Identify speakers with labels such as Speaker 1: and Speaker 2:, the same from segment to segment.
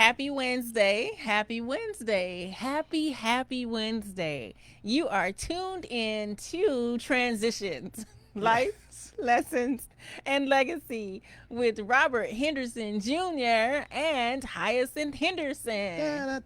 Speaker 1: Happy Wednesday. Happy Wednesday. Happy Wednesday. You are tuned in to Transitions, Life
Speaker 2: Yes.
Speaker 1: Lessons, and Legacy with Robert Henderson Jr. and Hyacinth Henderson.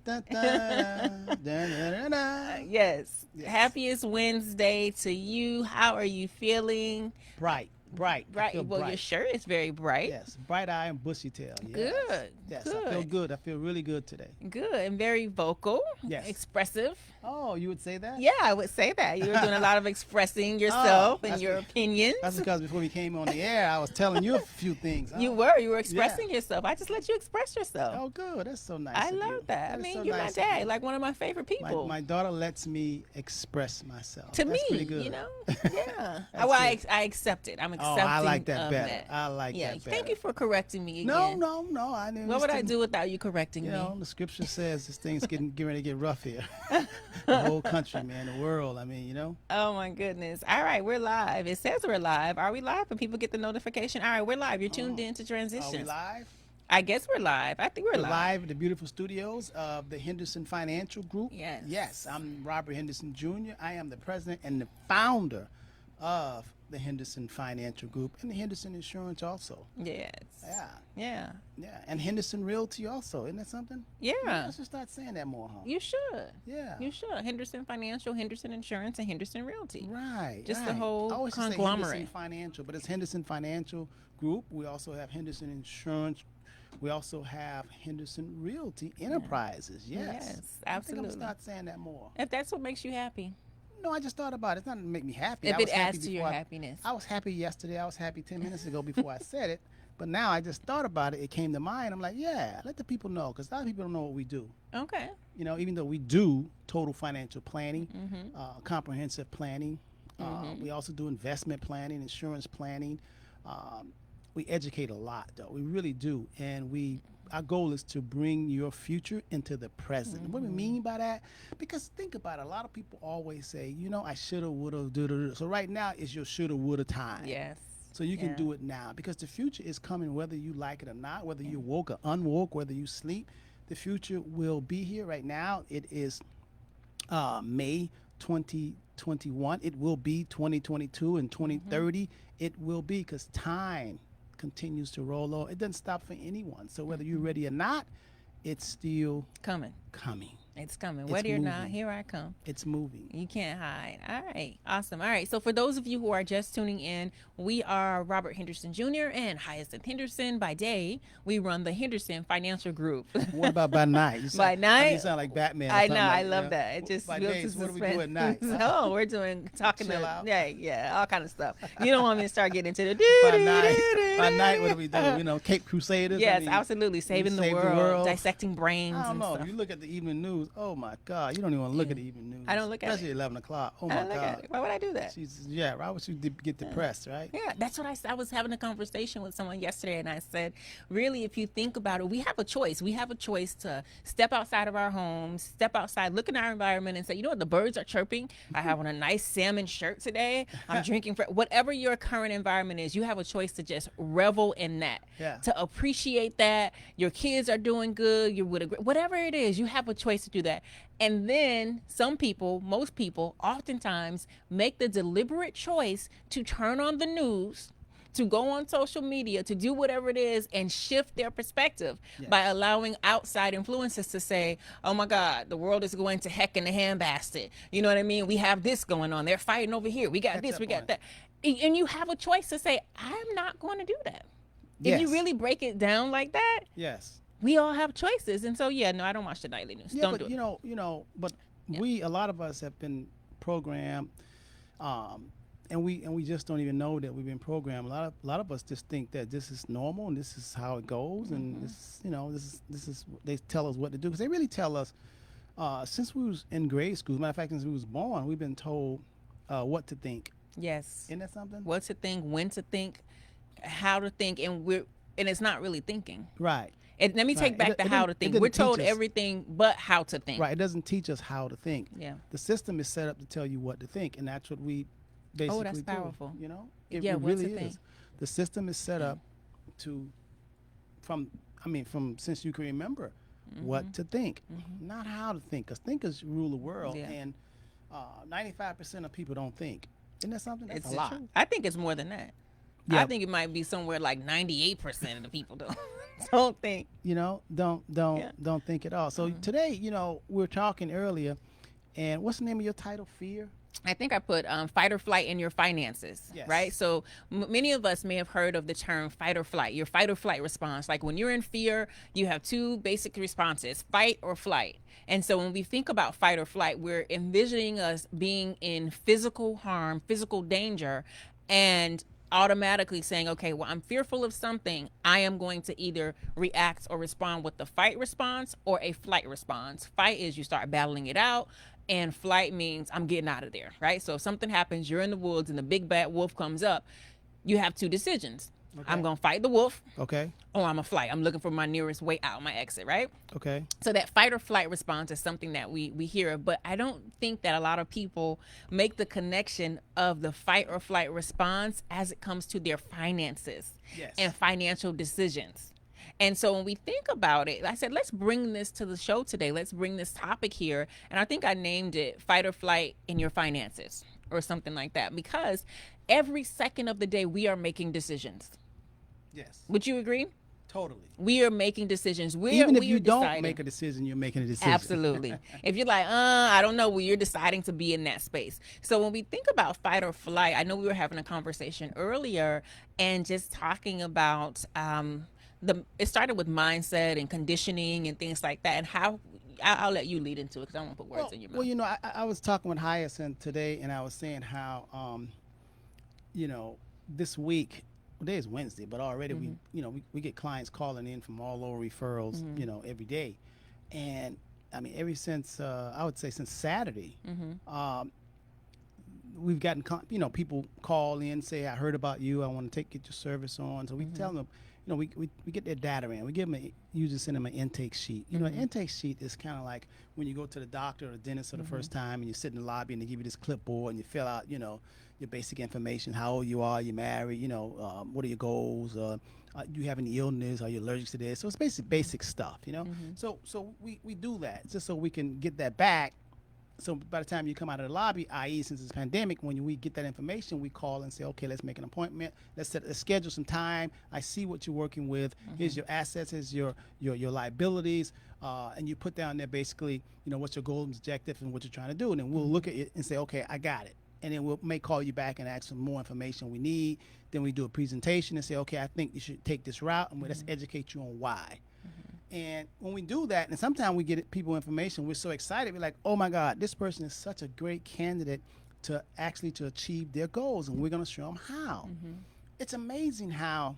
Speaker 2: Da-da-da-da-da, da-da-da-da.
Speaker 1: Yes.
Speaker 2: Yes.
Speaker 1: Happiest Wednesday to you. How are you feeling?
Speaker 2: Bright, bright. I feel
Speaker 1: Bright. Well, your
Speaker 2: bright.
Speaker 1: shirt is very bright.
Speaker 2: Yes. Bright eye and bushy tail. Yes.
Speaker 1: Good.
Speaker 2: Yes. I feel
Speaker 1: Good.
Speaker 2: good. I feel really good today.
Speaker 1: Good. And very vocal,
Speaker 2: Yes.
Speaker 1: expressive.
Speaker 2: Oh, you would say that?
Speaker 1: Yeah, I would say that. You were doing a lot of expressing
Speaker 2: Oh,
Speaker 1: yourself and your opinions.
Speaker 2: that's because before we came on the air, I was telling you a few things. Huh?
Speaker 1: You were
Speaker 2: Yeah.
Speaker 1: expressing yourself. I just let you express yourself.
Speaker 2: Oh, good. That's so nice
Speaker 1: I
Speaker 2: of you.
Speaker 1: love that. I
Speaker 2: That is
Speaker 1: mean,
Speaker 2: so
Speaker 1: you're my
Speaker 2: nice of
Speaker 1: dad,
Speaker 2: you.
Speaker 1: like one of my favorite people.
Speaker 2: My daughter lets me express myself.
Speaker 1: To
Speaker 2: That's pretty
Speaker 1: me,
Speaker 2: good.
Speaker 1: you know? Yeah.
Speaker 2: That's
Speaker 1: well,
Speaker 2: good.
Speaker 1: I accept it. I'm
Speaker 2: Oh,
Speaker 1: accepting
Speaker 2: I like that
Speaker 1: of
Speaker 2: better.
Speaker 1: that.
Speaker 2: I like
Speaker 1: Yeah.
Speaker 2: that better.
Speaker 1: Thank you for correcting me again.
Speaker 2: No. I didn't.
Speaker 1: What would I do without you correcting
Speaker 2: You
Speaker 1: me?
Speaker 2: know, the scripture says this thing's getting ready to get rough here. The whole country, man, the world. I mean, you know.
Speaker 1: Oh my goodness. All right, we're live. It says we're live. Are we live? When people get the notification? All right, we're live. You're tuned in to
Speaker 2: Are we
Speaker 1: Transitions.
Speaker 2: live?
Speaker 1: I guess we're live. I think we're
Speaker 2: We're
Speaker 1: live.
Speaker 2: live at the beautiful studios of the Henderson Financial Group.
Speaker 1: Yes.
Speaker 2: Yes, I'm Robert Henderson Jr. I am the president and the founder of the Henderson Financial Group and the Henderson Insurance also.
Speaker 1: Yes.
Speaker 2: Yeah,
Speaker 1: Yeah.
Speaker 2: yeah. And Henderson Realty also. Isn't that something?
Speaker 1: Yeah.
Speaker 2: Let's just start saying that more, huh?
Speaker 1: You should.
Speaker 2: Yeah.
Speaker 1: You should. Henderson Financial, Henderson Insurance, and Henderson Realty.
Speaker 2: Right.
Speaker 1: Just the
Speaker 2: right.
Speaker 1: whole
Speaker 2: I always just say
Speaker 1: conglomerate.
Speaker 2: Henderson Financial, but it's Henderson Financial Group. We also have Henderson Insurance. We also have Henderson Realty Enterprises. Yes.
Speaker 1: Yes,
Speaker 2: I think
Speaker 1: absolutely.
Speaker 2: I'm gonna start saying that more.
Speaker 1: If that's what makes you happy.
Speaker 2: No, I just thought about it. It's not to make me happy.
Speaker 1: If
Speaker 2: I
Speaker 1: it
Speaker 2: was happy
Speaker 1: adds to your
Speaker 2: before
Speaker 1: happiness.
Speaker 2: I was happy yesterday. I was happy 10 minutes ago before I said it. But now I just thought about it. It came to mind. I'm like, yeah, let the people know, because a lot of people don't know what we do.
Speaker 1: Okay.
Speaker 2: You know, even though we do total financial planning,
Speaker 1: Mm-hmm.
Speaker 2: comprehensive planning, we also do investment planning, insurance planning. We educate a lot, though. We really do, and our goal is to bring your future into the present. What do we mean by that? Because think about it. A lot of people always say, you know, I shoulda, woulda, do. So right now is your shoulda, woulda time.
Speaker 1: Yes.
Speaker 2: So you can
Speaker 1: Yeah.
Speaker 2: do it now, because the future is coming whether you like it or not, whether you woke or unwoke, whether you sleep. The future will be here. Right now it is May 2021. It will be 2022 and 2030. It will be, because time continues to roll on. It doesn't stop for anyone. So whether you're ready or not, it's still
Speaker 1: Coming.
Speaker 2: coming.
Speaker 1: It's coming.
Speaker 2: It's
Speaker 1: Whether or not,
Speaker 2: moving.
Speaker 1: here I come.
Speaker 2: It's moving.
Speaker 1: You can't hide. All right. Awesome. All right. So, for those of you who are just tuning in, we are Robert Henderson Jr. and Hyacinth Henderson. By day, we run the Henderson Financial Group.
Speaker 2: What about by night?
Speaker 1: By night?
Speaker 2: You sound like Batman. or
Speaker 1: I know.
Speaker 2: something
Speaker 1: I
Speaker 2: like,
Speaker 1: love that. It just
Speaker 2: by
Speaker 1: builds
Speaker 2: days,
Speaker 1: the
Speaker 2: what do we do at night?
Speaker 1: suspense. No, we're talking
Speaker 2: Chill
Speaker 1: to
Speaker 2: out.
Speaker 1: yeah, all kind of stuff. You don't want me to start getting into the
Speaker 2: By night, what do we do? You know, Cape Crusaders.
Speaker 1: Yes,
Speaker 2: I mean,
Speaker 1: absolutely. Saving the
Speaker 2: save the
Speaker 1: world,
Speaker 2: world.
Speaker 1: dissecting brains.
Speaker 2: I don't
Speaker 1: and
Speaker 2: know.
Speaker 1: stuff.
Speaker 2: If you look at the evening news, oh my God, you don't even want to look at the evening news.
Speaker 1: I don't look at
Speaker 2: especially
Speaker 1: it.
Speaker 2: 11 o'clock. Oh
Speaker 1: I
Speaker 2: my
Speaker 1: don't look at
Speaker 2: God.
Speaker 1: it. Why would I do that?
Speaker 2: Jesus, yeah, why would you get depressed, right?
Speaker 1: Yeah, that's what I was having a conversation with someone yesterday, and I said, really, if you think about it, we have a choice. We have a choice to step outside of our homes, step outside, look in our environment, and say, you know what, the birds are chirping. I have on a nice salmon shirt today. I'm drinking whatever your current environment is. You have a choice to just revel in that,
Speaker 2: Yeah.
Speaker 1: to appreciate that. Your kids are doing good. You would agree, whatever it is, you have a choice to do that. And then some people, most people, oftentimes make the deliberate choice to turn on the news, to go on social media, to do whatever it is and shift their perspective by allowing outside influences to say, oh my God, the world is going to heck in the handbasket. You know what I mean? We have this going on. They're fighting over here. We got
Speaker 2: Catch
Speaker 1: this,
Speaker 2: up
Speaker 1: we
Speaker 2: on
Speaker 1: got
Speaker 2: it.
Speaker 1: that. And you have a choice to say, I'm not going to do that. If you
Speaker 2: Yes.
Speaker 1: really break it down like that,
Speaker 2: Yes.
Speaker 1: we all have choices. And so, yeah, no, I don't watch the nightly news.
Speaker 2: Yeah,
Speaker 1: Don't
Speaker 2: but
Speaker 1: do it.
Speaker 2: but a lot of us have been programmed, and we just don't even know that we've been programmed. A lot of us just think that this is normal and this is how it goes, and this is they tell us what to do, because they really tell us since we was in grade school. As a matter of fact, since we was born, we've been told what to think.
Speaker 1: Yes.
Speaker 2: Isn't that something?
Speaker 1: What to think, when to think, how to think, and it's not really thinking.
Speaker 2: Right.
Speaker 1: And let me take
Speaker 2: Right.
Speaker 1: back
Speaker 2: It
Speaker 1: the
Speaker 2: do-
Speaker 1: how
Speaker 2: it
Speaker 1: to think.
Speaker 2: doesn't
Speaker 1: We're told
Speaker 2: teach us-
Speaker 1: everything but how to think.
Speaker 2: Right. It doesn't teach us how to think.
Speaker 1: Yeah.
Speaker 2: The system is set up to tell you what to think, and that's what we basically
Speaker 1: that's
Speaker 2: do.
Speaker 1: powerful.
Speaker 2: You know,
Speaker 1: Yeah,
Speaker 2: it
Speaker 1: what
Speaker 2: really
Speaker 1: to
Speaker 2: is.
Speaker 1: think.
Speaker 2: The system is set up to, from since you can remember, what to think, not how to think, because thinkers rule the world,
Speaker 1: Yeah.
Speaker 2: and 95% of people don't think. Isn't that something? That's
Speaker 1: It's
Speaker 2: a lot.
Speaker 1: true. I think it's more than that. I
Speaker 2: Yeah,
Speaker 1: think it might be somewhere like 98% of the people don't don't think. Yeah.
Speaker 2: don't think at all. So today, we were talking earlier, and what's the name of your title? Fear.
Speaker 1: I think I put fight or flight in your finances,
Speaker 2: Yes.
Speaker 1: right? So many of us may have heard of the term fight or flight, your fight or flight response. Like when you're in fear, you have two basic responses, fight or flight. And so when we think about fight or flight, we're envisioning us being in physical harm, physical danger, and automatically saying, okay, well, I'm fearful of something. I am going to either react or respond with the fight response or a flight response. Fight is you start battling it out, and flight means I'm getting out of there, right? So if something happens, you're in the woods and the big bad wolf comes up, you have two decisions.
Speaker 2: Okay.
Speaker 1: I'm going to fight the wolf,
Speaker 2: Okay.
Speaker 1: or I'm going to flight. I'm looking for my nearest way out, my exit, right?
Speaker 2: Okay.
Speaker 1: So that fight or flight response is something that we hear of, but I don't think that a lot of people make the connection of the fight or flight response as it comes to their finances
Speaker 2: Yes.
Speaker 1: and financial decisions. And so when we think about it, I said, let's bring this to the show today. Let's bring this topic here. And I think I named it fight or flight in your finances or something like that, because every second of the day we are making decisions.
Speaker 2: Yes.
Speaker 1: Would you agree?
Speaker 2: Totally.
Speaker 1: We are making decisions.
Speaker 2: Even if you don't
Speaker 1: deciding.
Speaker 2: make a decision, you're making a decision.
Speaker 1: Absolutely. If you're like, I don't know, well, you're deciding to be in that space. So when we think about fight or flight, I know we were having a conversation earlier and just talking about it started with mindset and conditioning and things like that, and how I'll let you lead into it because I won't put words in your mouth.
Speaker 2: Well, I was talking with Hyacinth today, and I was saying how, this week, today is Wednesday, but already we get clients calling in from all over, referrals, every day, and I mean, ever since I would say since Saturday, we've gotten people call in, say, I heard about you, I want to get your service on. So we tell them, we get their data in, we give them usually send them an intake sheet. An intake sheet is kind of like when you go to the doctor or the dentist for the first time, and you sit in the lobby and they give you this clipboard and you fill out your basic information, how old you are, you married, what are your goals, do you have any illness, are you allergic to this? So it's basic stuff, So we do that just so we can get that back. So by the time you come out of the lobby, i.e. since it's pandemic, when we get that information, we call and say, okay, let's make an appointment. Let's schedule some time. I see what you're working with. Here's your assets, here's your liabilities. And you put down there basically, what's your goal and objective and what you're trying to do. And then we'll look at it and say, okay, I got it. And then we may call you back and ask for more information we need. Then we do a presentation and say, okay, I think you should take this route, and let's educate you on why. And when we do that, and sometimes we get people information, we're so excited. We're like, oh my God, this person is such a great candidate to achieve their goals, and we're going to show them how. It's amazing how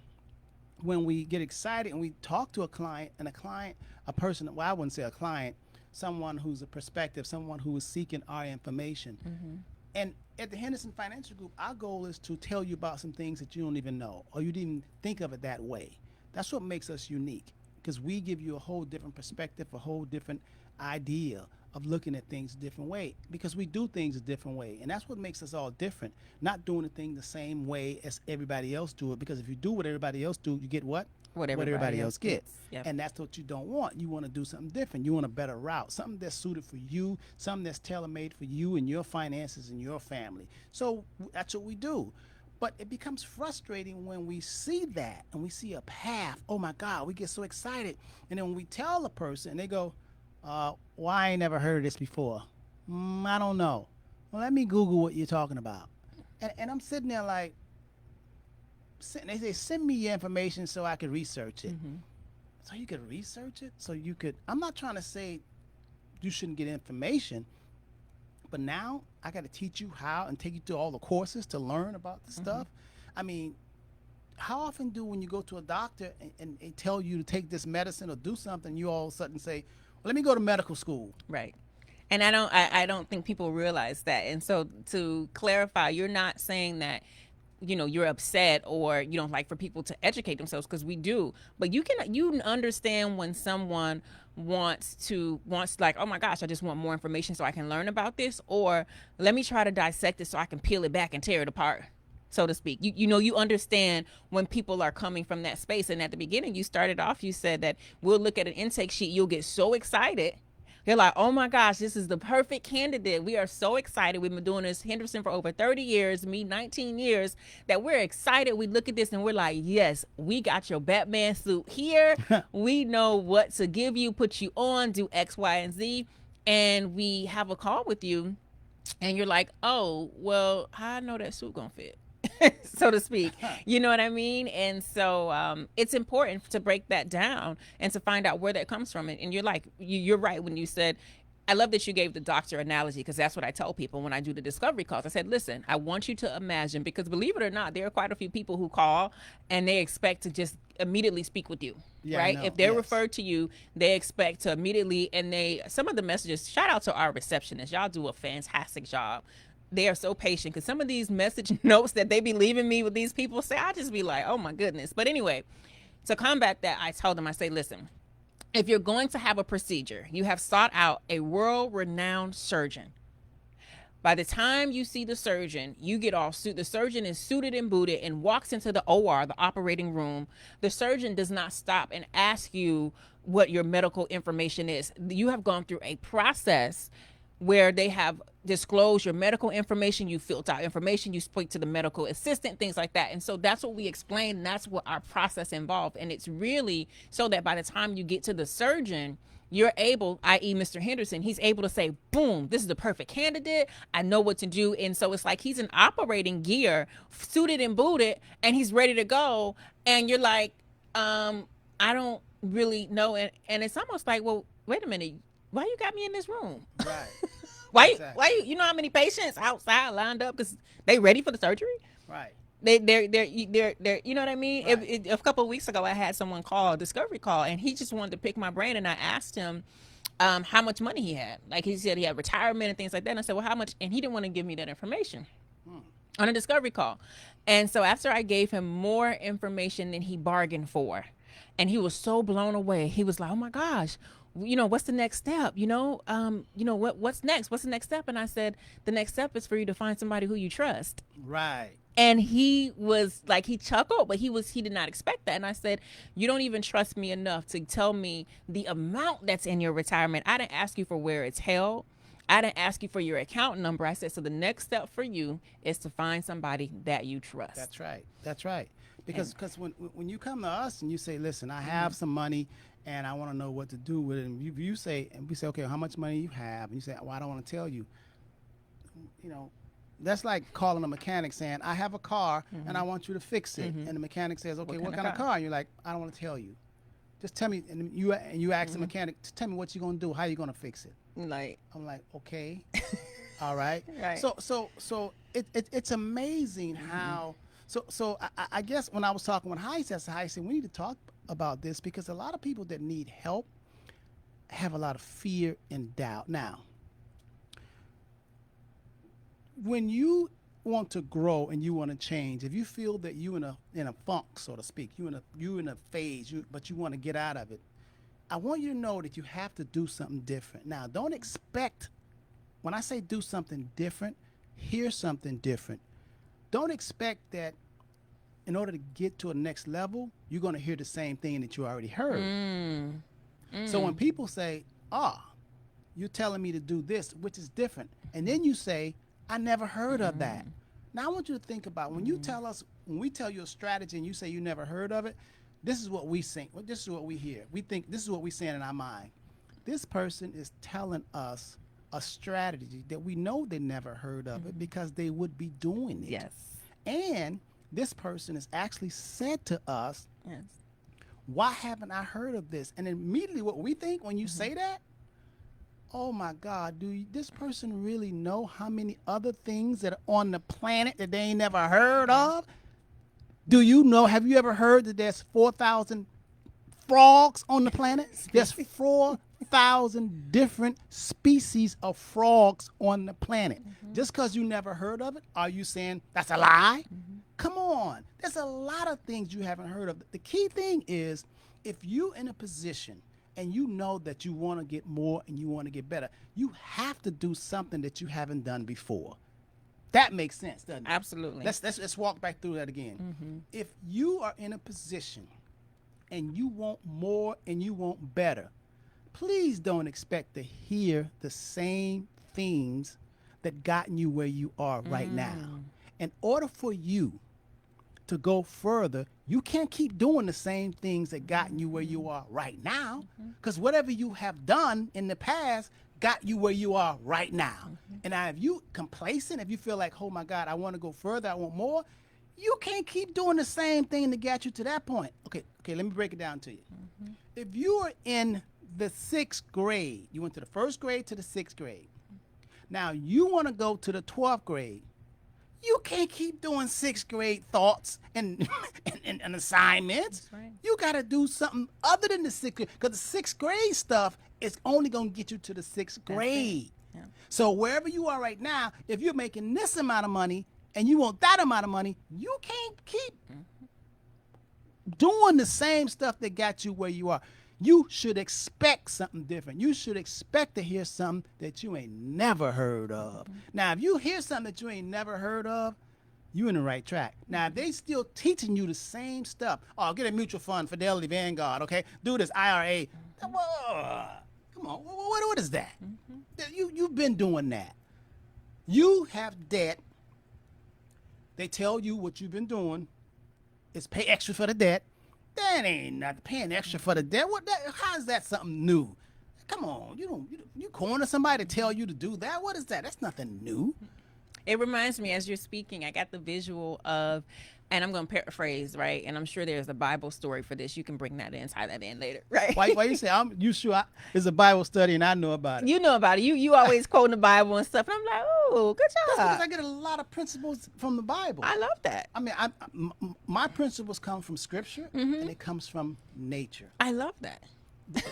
Speaker 2: when we get excited and we talk to a client, a person, well, I wouldn't say a client, someone who's a prospective, someone who is seeking our information. And at the Henderson Financial Group, our goal is to tell you about some things that you don't even know, or you didn't even think of it that way. That's what makes us unique, because we give you a whole different perspective, a whole different idea of looking at things a different way, because we do things a different way. And that's what makes us all different, not doing the thing the same way as everybody else do it, because if you do what everybody else do, you get what everybody else gets.
Speaker 1: Yep.
Speaker 2: And that's what you don't want. You want to do something different. You want a better route, something that's suited for you, something that's tailor-made for you and your finances and your family. So that's what we do. But it becomes frustrating when we see that and we see a path. Oh my God, we get so excited. And then when we tell the person, they go, well, I ain't never heard of this before. I don't know. Well, let me Google what you're talking about. And I'm sitting there like, they say, send me your information so I could research it. So you could research it? I'm not trying to say you shouldn't get information, but now I got to teach you how and take you through all the courses to learn about the stuff. I mean, how often when you go to a doctor and they tell you to take this medicine or do something, you all of a sudden say, well, let me go to medical school.
Speaker 1: Right. And I don't think people realize that. And so to clarify, you're not saying that you're upset or you don't like for people to educate themselves, because we do, but you understand when someone wants like, oh my gosh, I just want more information so I can learn about this, or let me try to dissect it so I can peel it back and tear it apart. so to speak. You understand when people are coming from that space. And at the beginning, you started off, you said that we'll look at an intake sheet, you'll get so excited. You're like, oh my gosh, this is the perfect candidate. We are so excited. We've been doing this Henderson for over 30 years, me 19 years, that we're excited. We look at this and we're like, yes, we got your Batman suit here. We know what to give you, put you on, do X, Y, and Z. And we have a call with you and you're like, oh, well, I know that suit gonna fit. So to speak, you know what I mean? And so it's important to break that down and to find out where that comes from. And you're like, you're right when you said, I love that you gave the doctor analogy, because that's what I tell people when I do the discovery calls. I said, listen, I want you to imagine, because believe it or not, there are quite a few people who call and they expect to just immediately speak with you.
Speaker 2: Yeah,
Speaker 1: right?
Speaker 2: no,
Speaker 1: If they're
Speaker 2: yes.
Speaker 1: referred to you, they expect to immediately, and some of the messages, shout out to our receptionists. Y'all do a fantastic job. They are so patient, because some of these message notes that they be leaving me with these people say, I just be like, oh my goodness. But anyway, to combat that, I told them, I say, listen, if you're going to have a procedure, you have sought out a world-renowned surgeon. By the time you see the surgeon, you get all suit. The surgeon is suited and booted and walks into the OR, the operating room. The surgeon does not stop and ask you what your medical information is. You have gone through a process where they have disclosed your medical information, you filled out information, you speak to the medical assistant, things like that. And so that's what we explain, and that's what our process involved. And it's really so that by the time you get to the surgeon, you're able, i.e. Mr. Henderson, he's able to say, boom, this is the perfect candidate. I know what to do. And so it's like he's in operating gear, suited and booted, and he's ready to go. And you're like, I don't really know. And it's almost like, well, wait a minute, why you got me in this room?
Speaker 2: Right.
Speaker 1: Why
Speaker 2: Exactly.
Speaker 1: you know how many patients outside lined up because they ready for the surgery?
Speaker 2: Right.
Speaker 1: They're you know what I mean?
Speaker 2: Right.
Speaker 1: A couple of weeks ago, I had someone call, a discovery call, and he just wanted to pick my brain, and I asked him how much money he had. Like, he said he had retirement and things like that. And I said, well, how much? And he didn't want to give me that information on a discovery call. And so after I gave him more information than he bargained for, and he was so blown away, he was like, oh my gosh, what's the next step? What's next? What's the next step? And I said, the next step is for you to find somebody who you trust.
Speaker 2: Right.
Speaker 1: And he was like, he chuckled, but he did not expect that. And I said, you don't even trust me enough to tell me the amount that's in your retirement. I didn't ask you for where it's held. I didn't ask you for your account number. I said, so the next step for you is to find somebody that you trust.
Speaker 2: That's right. That's right. Because when you come to us and you say, listen, I have some money and I want to know what to do with it, and you say, and we say, okay, how much money you have? And you say, well, I don't want to tell you. That's like calling a mechanic saying, I have a car and I want you to fix it. And the mechanic says, okay, what kind of car? And you're like, I don't want to tell you. Just tell me. And you ask the mechanic, tell me what you're going to do. How you going to fix it?
Speaker 1: Like,
Speaker 2: I'm like, okay. All right.
Speaker 1: Right.
Speaker 2: So it's amazing how, I guess when I was talking with Hyacinth, I said, we need to talk about this because a lot of people that need help have a lot of fear and doubt. Now, when you want to grow and you want to change, if you feel that you in a funk, so to speak, you in a phase, but you want to get out of it, I want you to know that you have to do something different. Now, don't expect, when I say do something different, hear something different. Don't expect that in order to get to a next level, you're going to hear the same thing that you already heard. So when people say, you're telling me to do this, which is different, and then you say, I never heard of that. Now I want you to think about when we tell you a strategy and you say you never heard of it, this is what we think. This is what we hear. We think this is what we're saying in our mind. This person is telling us a strategy that we know they never heard of it because they would be doing it.
Speaker 1: yes.
Speaker 2: And this person has actually said to us,
Speaker 1: Yes.
Speaker 2: why haven't I heard of this? And immediately what we think when you say that, oh my God, do this person really know how many other things that are on the planet that they ain't never heard of? Do you know, have you ever heard that there's 4,000 frogs on the planet? There's 4,000 different species of frogs on the planet. Just because you never heard of it, are you saying that's a lie? Come on. There's a lot of things you haven't heard of. The key thing is if you're in a position and you know that you want to get more and you want to get better, you have to do something that you haven't done before. That makes sense, doesn't it?
Speaker 1: Absolutely.
Speaker 2: Let's walk back through that again. If you are in a position and you want more and you want better, please don't expect to hear the same things that gotten you where you are right now. In order for you to go further, you can't keep doing the same things that gotten you where you are right now, because whatever you have done in the past got you where you are right now. And now if you complacent, if you feel like, oh my God, I want to go further, I want more, you can't keep doing the same thing that got you to that point. Okay, let me break it down to you. If you are in the 6th grade, you went to the 1st grade to the 6th grade. Now you want to go to the 12th grade. You can't keep doing 6th grade thoughts and and assignments.
Speaker 1: That's right.
Speaker 2: You got to do something other than the 6th grade, because the 6th grade stuff is only going to get you to the 6th grade.
Speaker 1: Yeah.
Speaker 2: So wherever you are right now, if you're making this amount of money and you want that amount of money, you can't keep doing the same stuff that got you where you are. You should expect something different. You should expect to hear something that you ain't never heard of. Now, if you hear something that you ain't never heard of, you're in the right track. Now, if they still teaching you the same stuff, oh, get a mutual fund, Fidelity, Vanguard, okay? Do this, IRA. Whoa, come on, what is that? You've been doing that. You have debt. They tell you what you've been doing is pay extra for the debt. That ain't nothing. Paying extra for the debt. How is that something new? Come on, you corner somebody to tell you to do that? What is that? That's nothing new.
Speaker 1: It reminds me, as you're speaking, I got the visual of, and I'm going to paraphrase, right? And I'm sure there's a Bible story for this. You can bring that in, tie that in later, right?
Speaker 2: Why you say, you sure it's a Bible study and I know about it?
Speaker 1: You know about it. You always quoting the Bible and stuff. And I'm like, oh, good
Speaker 2: That's
Speaker 1: job.
Speaker 2: because I get a lot of principles from the Bible.
Speaker 1: I love that.
Speaker 2: I mean, my principles come from Scripture, and it comes from nature.
Speaker 1: I love that.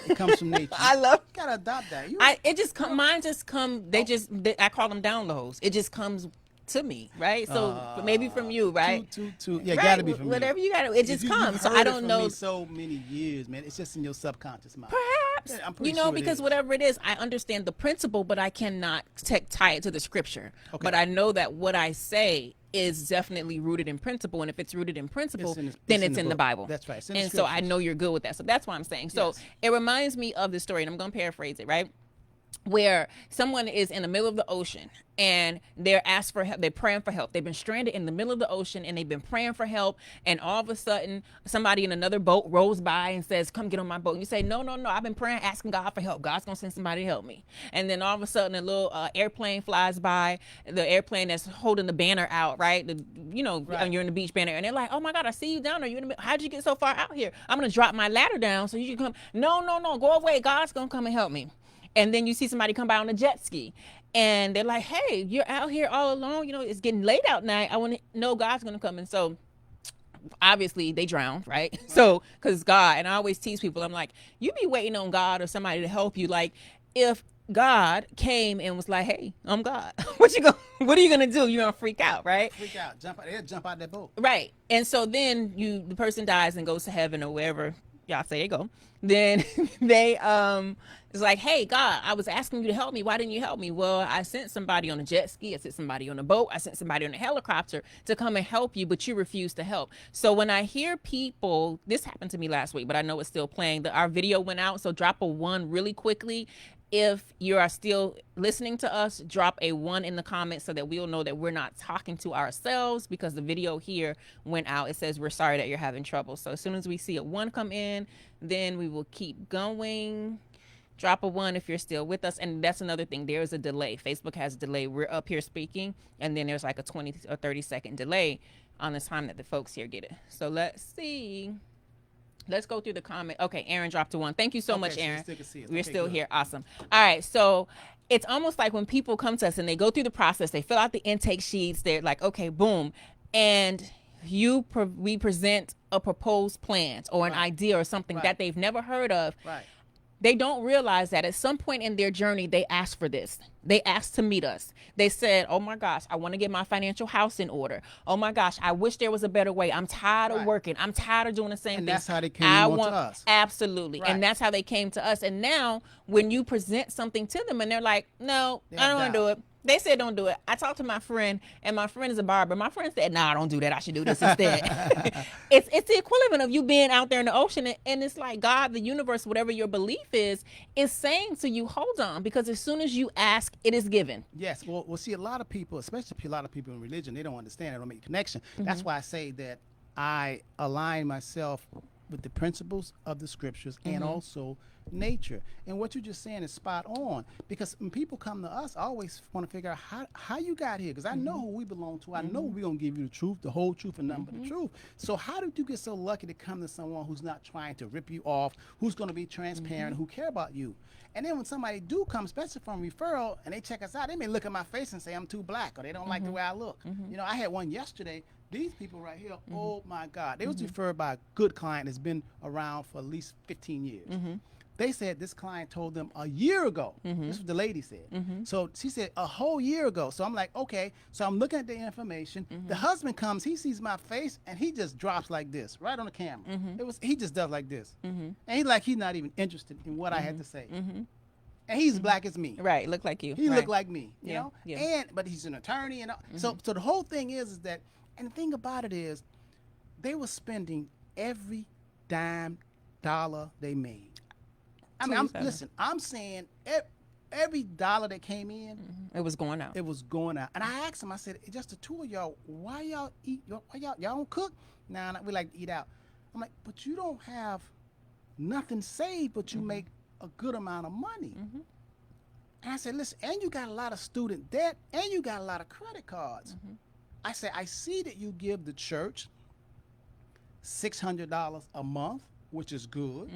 Speaker 2: It comes from nature.
Speaker 1: I love.
Speaker 2: You gotta adopt that.
Speaker 1: Mine just come. I call them downloads. It just comes to me, right? So maybe from you, right?
Speaker 2: Yeah,
Speaker 1: right?
Speaker 2: gotta be from
Speaker 1: whatever
Speaker 2: you.
Speaker 1: you got. It just comes. So I don't know.
Speaker 2: Me so many years, man. It's just in your subconscious mind.
Speaker 1: Perhaps,
Speaker 2: Yeah, I'm pretty
Speaker 1: you know,
Speaker 2: sure it
Speaker 1: because
Speaker 2: is.
Speaker 1: whatever it is, I understand the principle, but I cannot tie it to the scripture.
Speaker 2: Okay.
Speaker 1: But I know that what I say is definitely rooted in principle, and if it's rooted in principle, then it's in the
Speaker 2: book.
Speaker 1: Bible.
Speaker 2: That's right. It's in the
Speaker 1: And so I
Speaker 2: scriptures.
Speaker 1: know you're good with that. So that's why I'm saying. So
Speaker 2: Yes.
Speaker 1: it reminds me of the story, and I'm going to paraphrase it, right? Where someone is in the middle of the ocean and they're asked for help. They're praying for help. They've been stranded in the middle of the ocean and they've been praying for help. And all of a sudden, somebody in another boat rolls by and says, "Come get on my boat." And you say, "No, I've been praying, asking God for help. God's going to send somebody to help me." And then all of a sudden, a little airplane flies by, the airplane that's holding the banner out, right?
Speaker 2: Right.
Speaker 1: You're in the beach banner. And they're like, "Oh my God, I see you down there. How'd you get so far out here? I'm going to drop my ladder down so you can come." No, go away. God's going to come and help me. And then you see somebody come by on a jet ski and they're like, "Hey, you're out here all alone. It's getting late out now. I want to know God's going to come." And so obviously they drowned, right? So, because God, and I always tease people, I'm like, you be waiting on God or somebody to help you. Like, if God came and was like, "Hey, I'm God," what are you going to do? You're going to freak out, right?
Speaker 2: Freak out. Jump out that boat.
Speaker 1: Right. And so then the person dies and goes to heaven or wherever y'all say they go. Then they it's like, "Hey God, I was asking you to help me. Why didn't you help me?" "Well, I sent somebody on a jet ski, I sent somebody on a boat, I sent somebody on a helicopter to come and help you, but you refused to help." So when I hear people, this happened to me last week, but I know it's still playing. Our video went out, so drop a 1 really quickly. If you are still listening to us, drop a 1 in the comments so that we'll know that we're not talking to ourselves, because the video here went out. It says, "We're sorry that you're having trouble." So as soon as we see a 1 come in, then we will keep going. Drop a 1 if you're still with us. And that's another thing. There is a delay. Facebook has a delay. We're up here speaking, and then there's like a 20 or 30-second delay on the time that the folks here get it. So let's see. Let's go through the comment. Okay, Aaron dropped a 1. Thank you so much,
Speaker 2: so
Speaker 1: Aaron.
Speaker 2: you still can see us.
Speaker 1: We're
Speaker 2: Okay,
Speaker 1: still
Speaker 2: good.
Speaker 1: here. Awesome. All right, so it's almost like when people come to us and they go through the process, they fill out the intake sheets, they're like, "Okay, boom," and we present a proposed plan or an idea or something that they've never heard of.
Speaker 2: Right.
Speaker 1: They don't realize that at some point in their journey, they asked for this. They asked to meet us. They said, "Oh my gosh, I want to get my financial house in order. Oh my gosh, I wish there was a better way. I'm tired of working. I'm tired of doing the same
Speaker 2: And
Speaker 1: thing."
Speaker 2: that's how they came on to us.
Speaker 1: Absolutely.
Speaker 2: Right.
Speaker 1: And that's how they came to us. And now when you present something to them and they're like, "No, I don't want to do it. They said don't do it. I talked to my friend, and my friend is a barber. My friend said, "Nah, don't do that. I should do this instead." It's the equivalent of you being out there in the ocean, and it's like God, the universe, whatever your belief is saying to you, "Hold on," because as soon as you ask, it is given.
Speaker 2: Yes. Well, see, a lot of people, especially a lot of people in religion, they don't understand. They don't make a connection. That's why I say that I align myself with the principles of the scriptures and also nature. And what you're just saying is spot on, because when people come to us, I always want to figure out how you got here, because I know who we belong to. I know we're going to give you the truth, the whole truth, and nothing but the truth. So how did you get so lucky to come to someone who's not trying to rip you off, who's going to be transparent, who care about you? And then when somebody do come, especially from referral, and they check us out, they may look at my face and say I'm too black, or they don't like the way I look. You know, I had one yesterday. These people right here, oh my God, they was referred by a good client that's been around for at least 15 years. They said this client told them a year ago. This is what the lady said. So she said a whole year ago. So I'm like, okay. So I'm looking at the information. The husband comes, he sees my face, and he just drops like this, right on the camera. He just does like this. And he's not even interested in what I had to say. And he's black as me.
Speaker 1: Right, look like you.
Speaker 2: He
Speaker 1: right.
Speaker 2: looked like me, you know?
Speaker 1: Yeah.
Speaker 2: But he's an attorney. And so the whole thing is that, and the thing about it is, they were spending every dime dollar they made. I mean, listen, I'm saying every dollar that came in,
Speaker 1: it was going out.
Speaker 2: It was going out. And I asked him, I said, just the two of y'all, why y'all eat? Y'all don't cook? Nah, we like to eat out. I'm like, but you don't have nothing saved, but you make a good amount of money. And I said, listen, and you got a lot of student debt, and you got a lot of credit cards. I said, I see that you give the church $600 a month, which is good.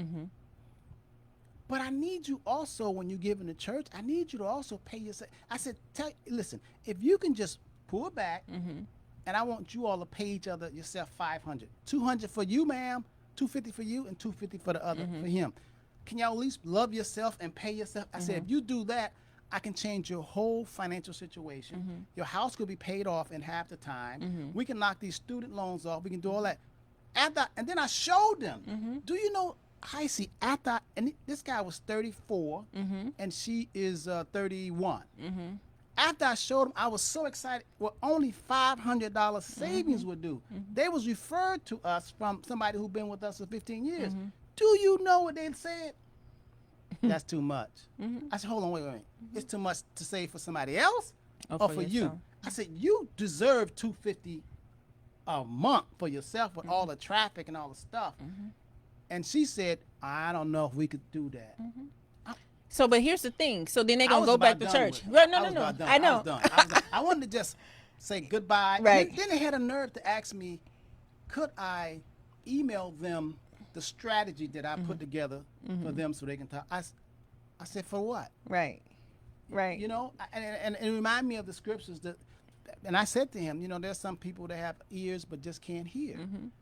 Speaker 2: But I need you also, when you give in the church, I need you to also pay yourself. I said, listen, if you can just pull back, and I want you all to pay each other yourself $500, $200 for you, ma'am, $250 for you, and $250 for the other, for him. Can y'all at least love yourself and pay yourself? I said, if you do that, I can change your whole financial situation. Your house could be paid off in half the time. We can knock these student loans off. We can do all that. And then I showed them. Do you know, and this guy was 34, and she is 31. After I showed them, I was so excited. Well, only $500 savings would do. They was referred to us from somebody who'd been with us for 15 years. Do you know what they said? That's too much. I said, hold on, wait. It's too much to save for somebody else or for you? I said, you deserve $250 a month for yourself with all the traffic and all the stuff. And she said, I don't know if we could do that.
Speaker 1: So, but here's the thing. So then they're going to go back to church. No. I know.
Speaker 2: I wanted to just say goodbye.
Speaker 1: Right.
Speaker 2: Then they had a nerve to ask me, could I email them the strategy that I put together for them so they can talk. I said, for what?
Speaker 1: Right.
Speaker 2: You know, and it reminded me of the scriptures that, and I said to him, you know, there's some people that have ears but just can't hear.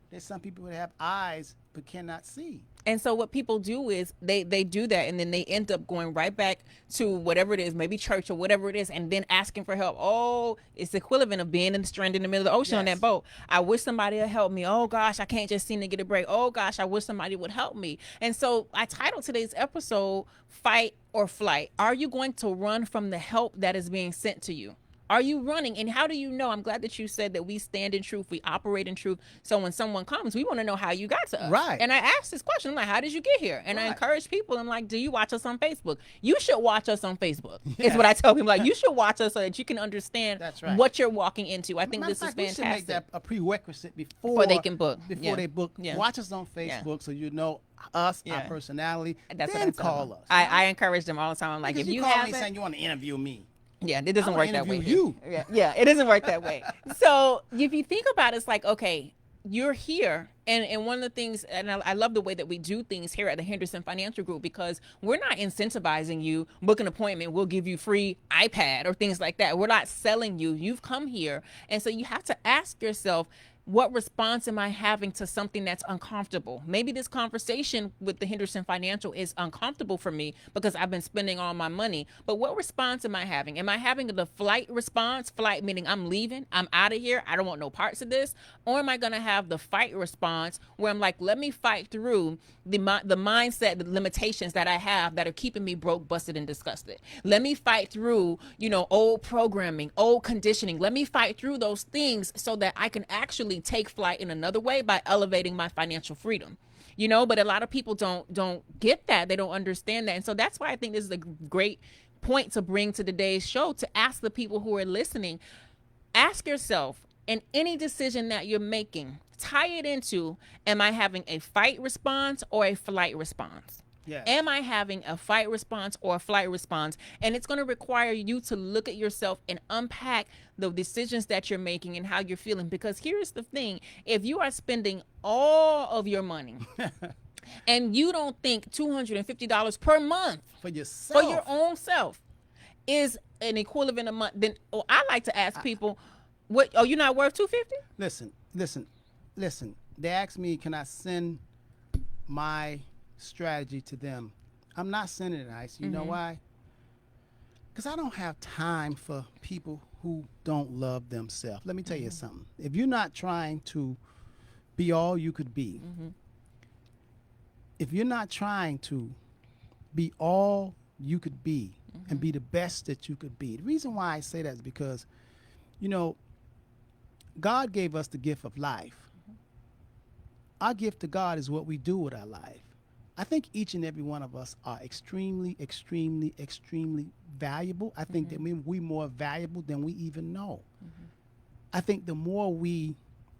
Speaker 2: There's some people that have eyes but cannot see.
Speaker 1: And so what people do is they do that, and then they end up going right back to whatever it is, maybe church or whatever it is, and then asking for help. Oh, it's the equivalent of being stranded in the middle of the ocean on that boat. I wish somebody would help me. Oh gosh, I can't just seem to get a break. Oh gosh, I wish somebody would help me. And so I titled today's episode, Fight or Flight. Are you going to run from the help that is being sent to you? Are you running? And how do you know? I'm glad that you said that we stand in truth, we operate in truth. So when someone comes, we want to know how you got to us.
Speaker 2: Right.
Speaker 1: And I asked this question, I'm like, how did you get here? And I encourage people, I'm like, do you watch us on Facebook? You should watch us on Facebook, is what I tell people. Like, you should watch us so that you can understand what you're walking into. I think this is fantastic.
Speaker 2: We should make that a prerequisite before
Speaker 1: they can book.
Speaker 2: Before they book. Watch us on Facebook so you know us, our personality.
Speaker 1: That's
Speaker 2: then call us.
Speaker 1: I encourage them all the time. I'm like,
Speaker 2: because
Speaker 1: if you
Speaker 2: call
Speaker 1: have
Speaker 2: me saying you want to interview me.
Speaker 1: Yeah, it doesn't work that way.
Speaker 2: You.
Speaker 1: Yeah, it doesn't work that way. So if you think about it, it's like, okay, you're here. And one of the things, and I love the way that we do things here at the Henderson Financial Group, because we're not incentivizing you, book an appointment, we'll give you free iPad or things like that. We're not selling you. You've come here. And so you have to ask yourself, what response am I having to something that's uncomfortable? Maybe this conversation with the Henderson Financial is uncomfortable for me because I've been spending all my money. But what response am I having? Am I having the flight response? Flight meaning I'm leaving, I'm out of here, I don't want no parts of this. Or am I going to have the fight response where I'm like, let me fight through the mindset, the limitations that I have that are keeping me broke, busted, and disgusted. Let me fight through, old programming, old conditioning. Let me fight through those things so that I can actually take flight in another way by elevating my financial freedom. But a lot of people don't get that. They don't understand that. And so that's why I think this is a great point to bring to today's show, to ask the people who are listening. Ask yourself, in any decision that you're making, tie it into, am I having a fight response or a flight response?
Speaker 2: Yes.
Speaker 1: Am I having a fight response or a flight response? And it's going to require you to look at yourself and unpack the decisions that you're making and how you're feeling. Because here's the thing. If you are spending all of your money and you don't think $250 per month
Speaker 2: for yourself,
Speaker 1: for your own self, is an equivalent amount, then I like to ask people, what? Oh, you're not worth $250?
Speaker 2: Listen. They asked me, can I send my strategy to them? I'm not sending it, Ice. You know why? Because I don't have time for people who don't love themselves. Let me tell you something. If you're not trying to be all you could be, if you're not trying to be all you could be and be the best that you could be, the reason why I say that is because, God gave us the gift of life. Our gift to God is what we do with our life. I think each and every one of us are extremely, extremely, extremely valuable. I think that we're more valuable than we even know. I think the more we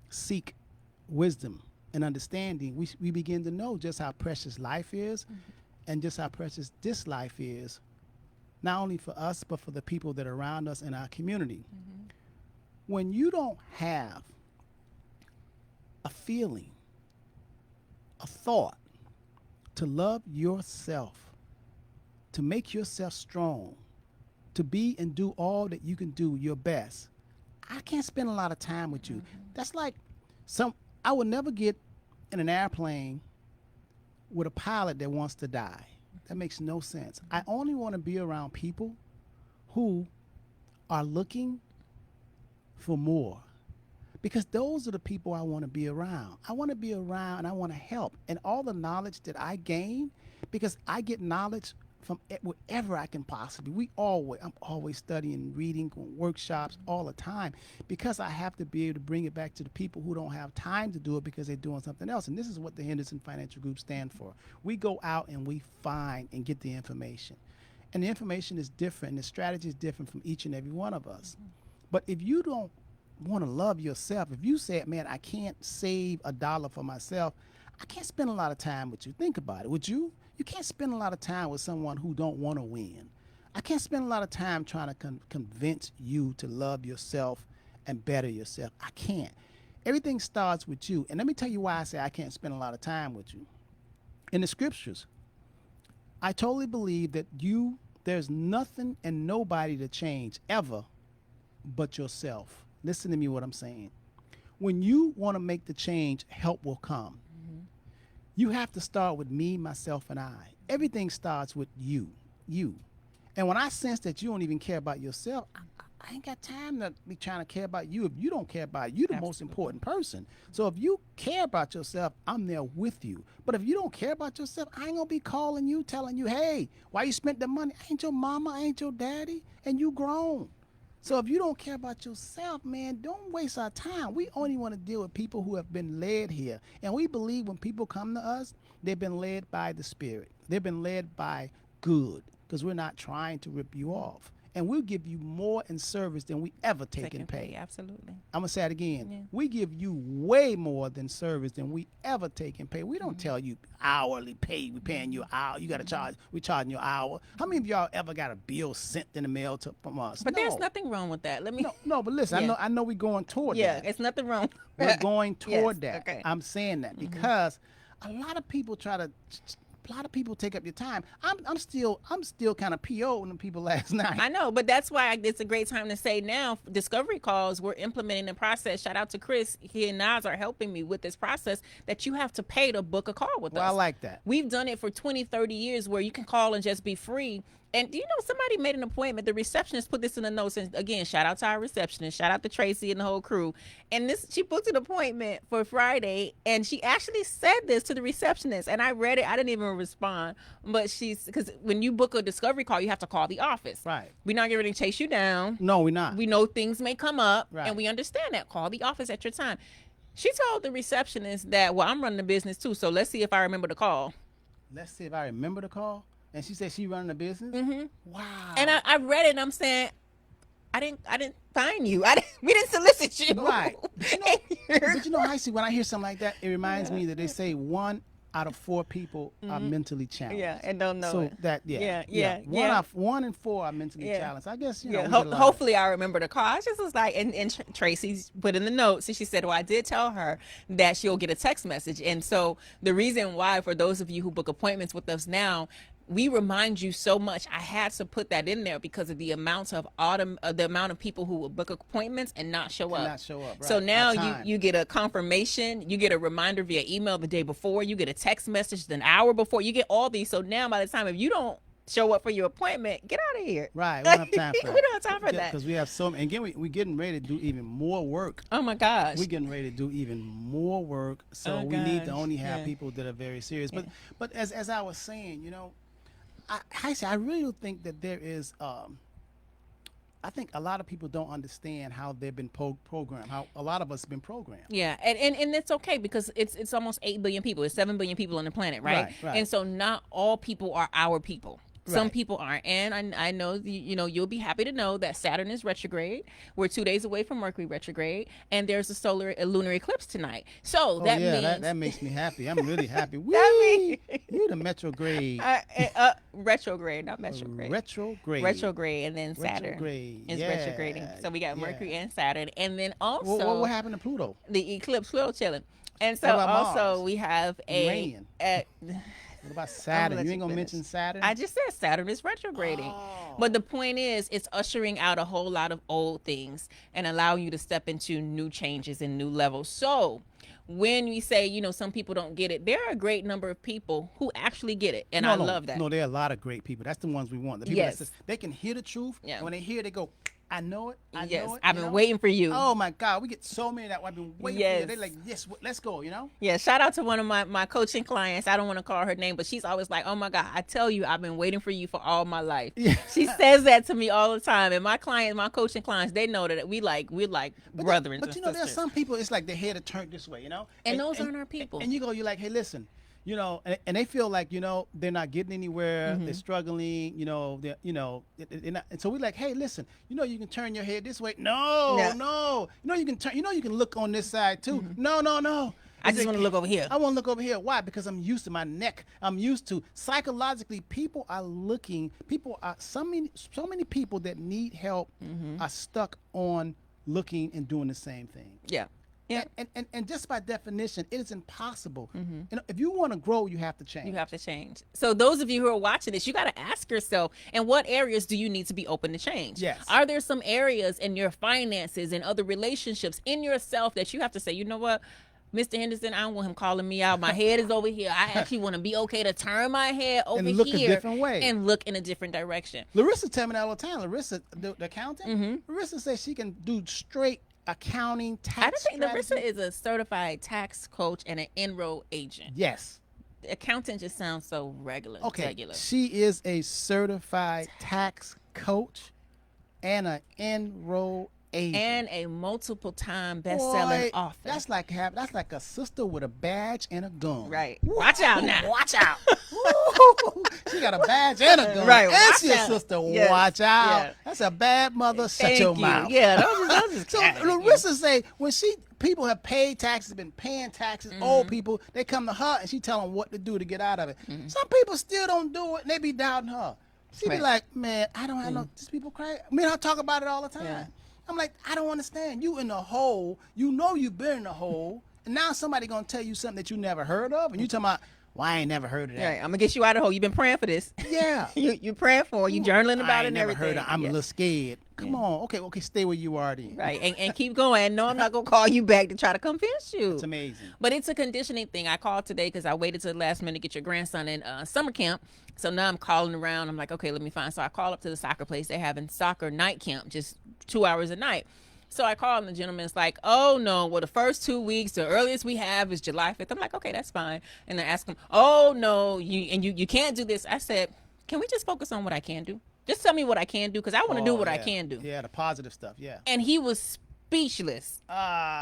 Speaker 2: seek wisdom and understanding, we begin to know just how precious life is and just how precious this life is, not only for us, but for the people that are around us in our community. When you don't have a feeling, a thought, to love yourself, to make yourself strong, to be and do all that you can do your best, I can't spend a lot of time with you. That's like I would never get in an airplane with a pilot that wants to die. That makes no sense. I only want to be around people who are looking for more, because those are the people I want to be around. I want to be around and I want to help. And all the knowledge that I gain, because I get knowledge from wherever I can possibly. I'm always studying, reading, workshops all the time, because I have to be able to bring it back to the people who don't have time to do it because they're doing something else. And this is what the Henderson Financial Group stand for. We go out and we find and get the information. And the information is different, and the strategy is different from each and every one of us. But if you don't want to love yourself, if you say, man, I can't save $1 for myself, I can't spend a lot of time with you. Think about it. Would you? You can't spend a lot of time with someone who don't want to win. I can't spend a lot of time trying to convince you to love yourself and better yourself. I can't. Everything starts with you. And let me tell you why I say I can't spend a lot of time with you. In the scriptures, I totally believe that there's nothing and nobody to change ever but yourself. Listen to me what I'm saying. When you want to make the change, help will come. You have to start with me, myself, and I. Everything starts with you. And when I sense that you don't even care about yourself, I ain't got time to be trying to care about you if you don't care about you, the most important person. So if you care about yourself, I'm there with you. But if you don't care about yourself, I ain't gonna be calling you, telling you, hey, why you spent the money? I ain't your mama, I ain't your daddy, and you grown. So if you don't care about yourself, man, don't waste our time. We only want to deal with people who have been led here. And we believe when people come to us, they've been led by the Spirit. They've been led by good, because we're not trying to rip you off. And we'll give you more in service than we ever take in pay.
Speaker 1: Absolutely.
Speaker 2: I'm going to say it again.
Speaker 1: Yeah.
Speaker 2: We give you way more than service than we ever take in pay. We don't tell you hourly pay. We're paying you an hour. You got to charge. We're charging you an hour. How many of y'all ever got a bill sent in the mail from us?
Speaker 1: But there's nothing wrong with that.
Speaker 2: No, but listen,
Speaker 1: Yeah.
Speaker 2: I know we're going toward that.
Speaker 1: Yeah, it's nothing wrong.
Speaker 2: We're going toward
Speaker 1: Yes,
Speaker 2: that.
Speaker 1: okay.
Speaker 2: I'm saying that because a lot of people try to a lot of people take up your time. I'm still kind of PO on the people last night.
Speaker 1: I know, but that's why it's a great time to say now, discovery calls, we're implementing the process. Shout out to Chris. He and Nas are helping me with this process that you have to pay to book a call with us.
Speaker 2: I like that.
Speaker 1: We've done it for 20, 30 years where you can call and just be free. And you know, somebody made an appointment. The receptionist put this in the notes. And again, shout out to our receptionist. Shout out to Tracy and the whole crew. And she booked an appointment for Friday. And she actually said this to the receptionist. And I read it. I didn't even respond. But because when you book a discovery call, you have to call the office.
Speaker 2: Right.
Speaker 1: We're not getting ready to chase you down.
Speaker 2: No, we're not.
Speaker 1: We know things may come up.
Speaker 2: Right.
Speaker 1: And we understand that. Call the office at your time. She told the receptionist that, well, I'm running the business too. So let's see if I remember to call.
Speaker 2: Let's see if I remember the call. And she said she running the business.
Speaker 1: Mm-hmm.
Speaker 2: Wow.
Speaker 1: And I read it, and I'm saying, I didn't find you. We didn't solicit you.
Speaker 2: Right. But you know, I see when I hear something like that, it reminds me that they say 1 out of 4 people are mentally challenged.
Speaker 1: Yeah, and don't know
Speaker 2: so
Speaker 1: it.
Speaker 2: that one in 4 are mentally challenged. I guess you know.
Speaker 1: Hopefully, I remember the call. I just was like, and Tracy's put in the notes, and she said, "Well, I did tell her that she'll get a text message." And so the reason why, for those of you who book appointments with us now, we remind you so much. I had to put that in there because of the amount of people who will book appointments and not show up.
Speaker 2: Right.
Speaker 1: So now you get a confirmation, you get a reminder via email the day before, you get a text message an hour before, you get all these. So now by the time if you don't show up for your appointment, get out of here.
Speaker 2: Right. We don't have time for that.
Speaker 1: We don't have time for that.
Speaker 2: Because we have so many. And again, we're getting ready to do even more work.
Speaker 1: Oh my gosh.
Speaker 2: We're getting ready to do even more work. So we need to only have people that are very serious. But as I was saying, you know, I really do think that there is, I think a lot of people don't understand how they've been programmed, how a lot of us have been programmed.
Speaker 1: Yeah, and it's okay because it's almost 8 billion people. It's 7 billion people on the planet, right?
Speaker 2: Right.
Speaker 1: And so not all people are our people. Some
Speaker 2: Right.
Speaker 1: people aren't. And I know, you know, you'll be happy to know that Saturn is retrograde. We're 2 days away from Mercury retrograde. And there's a lunar eclipse tonight. So that means...
Speaker 2: that makes me happy. I'm really happy. You're the retrograde.
Speaker 1: Retrograde, not metrograde.
Speaker 2: Retrograde.
Speaker 1: Retrograde, and then Saturn is retrograding. So we got Mercury and Saturn. And then also...
Speaker 2: What happened to Pluto?
Speaker 1: The eclipse, Pluto chilling. And so
Speaker 2: What about
Speaker 1: also
Speaker 2: Mars?
Speaker 1: we have
Speaker 2: What about Saturn? You ain't going to mention Saturn?
Speaker 1: I just said Saturn is retrograding. But the point is, it's ushering out a whole lot of old things and allowing you to step into new changes and new levels. So when we say, you know, some people don't get it, there are a great number of people who actually get it. And I love that.
Speaker 2: No, there are a lot of great people. That's the ones we want. The people
Speaker 1: Yes.
Speaker 2: that say, they can hear the truth.
Speaker 1: Yeah.
Speaker 2: And when they hear it, they go, I know it. I know it.
Speaker 1: I've
Speaker 2: you
Speaker 1: been
Speaker 2: know?
Speaker 1: waiting for you.
Speaker 2: Oh my God, we get so many that I've been waiting for
Speaker 1: Yes.
Speaker 2: you. They're like, yes, let's go, you know?
Speaker 1: Yeah, shout out to one of my coaching clients. I don't want to call her name, but she's always like, oh my God, I tell you, I've been waiting for you for all my life.
Speaker 2: Yeah.
Speaker 1: She says that to me all the time. And my coaching clients, they know that we're like brethren.
Speaker 2: But you know, there's some people, it's like their head are turned this way, you know?
Speaker 1: And those aren't our people.
Speaker 2: And you're like, hey, listen, you know, and they feel like, you know, they're not getting anywhere. They're struggling, you know, they're not, and so we're like, hey, listen, you know, you can turn your head this way. No. You know, you can look on this side too. No.
Speaker 1: I just want to look over here.
Speaker 2: I want to look over here. Why? Because I'm used to my neck. I'm used to psychologically. People are so many people that need help are stuck on looking and doing the same thing.
Speaker 1: Yeah. Yeah.
Speaker 2: And just by definition, it is impossible. And if you want to grow, you have to change.
Speaker 1: You have to change. So those of you who are watching this, you got to ask yourself, in what areas do you need to be open to change?
Speaker 2: Yes.
Speaker 1: Are there some areas in your finances and other relationships in yourself that you have to say, you know what, Mr. Henderson, I don't want him calling me out. My head is over here. I actually want to be okay to turn my head over
Speaker 2: And look a
Speaker 1: here
Speaker 2: different way.
Speaker 1: and look in a different direction.
Speaker 2: Larissa tell me that all the time. Larissa, the accountant, Larissa says she can do straight accounting, tax
Speaker 1: I don't think
Speaker 2: strategy.
Speaker 1: Larissa is a certified tax coach and an enroll agent.
Speaker 2: Yes.
Speaker 1: Accountant just sounds so regular.
Speaker 2: Okay.
Speaker 1: Regular.
Speaker 2: She is a certified tax coach and an enroll agent.
Speaker 1: And a multiple time best-selling
Speaker 2: Boy,
Speaker 1: author.
Speaker 2: That's like a sister with a badge and a gun.
Speaker 1: Right. Watch out now.
Speaker 2: Watch out. She got a badge and a gun.
Speaker 1: Right,
Speaker 2: And
Speaker 1: watch
Speaker 2: she a
Speaker 1: out.
Speaker 2: sister.
Speaker 1: Yes,
Speaker 2: Watch out.
Speaker 1: yeah.
Speaker 2: That's a bad mother. Shut
Speaker 1: Thank
Speaker 2: your
Speaker 1: you.
Speaker 2: mouth.
Speaker 1: Yeah, those is
Speaker 2: So
Speaker 1: kinda-
Speaker 2: Larissa say when people have paid taxes, been paying taxes, old people, they come to her and she tell them what to do to get out of it. Some people still don't do it and they be doubting her. She be
Speaker 1: Right.
Speaker 2: like, man, I don't have no, these people crazy. I mean, I talk about it all the time.
Speaker 1: Yeah.
Speaker 2: I'm like, I don't understand. You in the hole, you know you've been in the hole, and now somebody gonna tell you something that you never heard of, and you talking about, Well, I ain't never heard of that.
Speaker 1: Right, I'm gonna get you out of the hole. You've been praying for this.
Speaker 2: Yeah.
Speaker 1: You praying for it. You journaling about
Speaker 2: I
Speaker 1: it
Speaker 2: ain't
Speaker 1: and
Speaker 2: never
Speaker 1: everything.
Speaker 2: heard of, I'm
Speaker 1: Yeah.
Speaker 2: a little scared. Come on. Okay, stay where you are then.
Speaker 1: Right, and keep going. No, I'm not gonna call you back to try to convince you.
Speaker 2: It's amazing.
Speaker 1: But it's a conditioning thing. I called today because I waited till the last minute to get your grandson in summer camp. So now I'm calling around. I'm like, okay, let me find. So I call up to the soccer place. They're having soccer night camp, just 2 hours a night. So I called and the gentleman's like, oh no, well the first 2 weeks, the earliest we have is July 5th. I'm like, okay, that's fine. And I asked him, oh no, you can't do this. I said, can we just focus on what I can do? Just tell me what I can do because I want to do what I can do.
Speaker 2: Yeah, the positive stuff. Yeah.
Speaker 1: And he was speechless.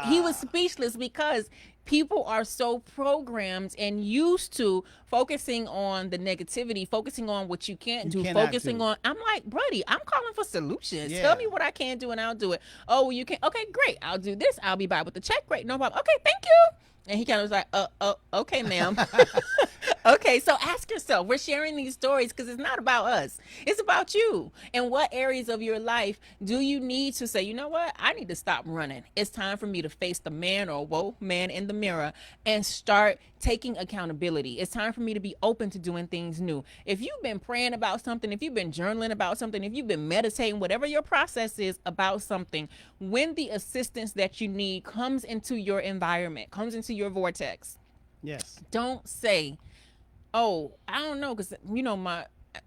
Speaker 1: He was speechless because people are so programmed and used to focusing on the negativity, focusing on what you can't do, focusing on. I'm like, buddy, I'm calling for solutions.
Speaker 2: Yeah.
Speaker 1: Tell me what I can do and I'll do it. Oh, well, you can. Okay, great. I'll do this. I'll be by with the check. Great, no problem. Okay, thank you. And he kind of was like, okay, ma'am. Okay, so ask yourself, we're sharing these stories because it's not about us. It's about you. And what areas of your life do you need to say, you know what? I need to stop running. It's time for me to face the man or man in the mirror and start taking accountability. It's time for me to be open to doing things new. If you've been praying about something, if you've been journaling about something, if you've been meditating, whatever your process is about something, when the assistance that you need comes into your environment, comes into your vortex,
Speaker 2: Yes.
Speaker 1: don't say, oh, I don't know, because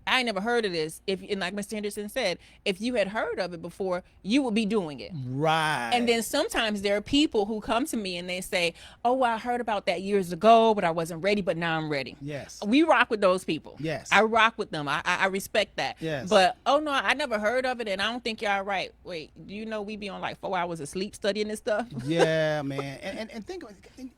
Speaker 1: I ain't never heard of this. And like Mr. Henderson said, if you had heard of it before, you would be doing it.
Speaker 2: Right.
Speaker 1: And then sometimes there are people who come to me and they say, oh, well, I heard about that years ago, but I wasn't ready, but now I'm ready.
Speaker 2: Yes.
Speaker 1: We rock with those people.
Speaker 2: Yes.
Speaker 1: I rock with them. I respect that.
Speaker 2: Yes.
Speaker 1: But, oh, no, I never heard of it, and I don't think y'all right. Wait, do you know we be on like 4 hours of sleep studying this stuff?
Speaker 2: Yeah, man. And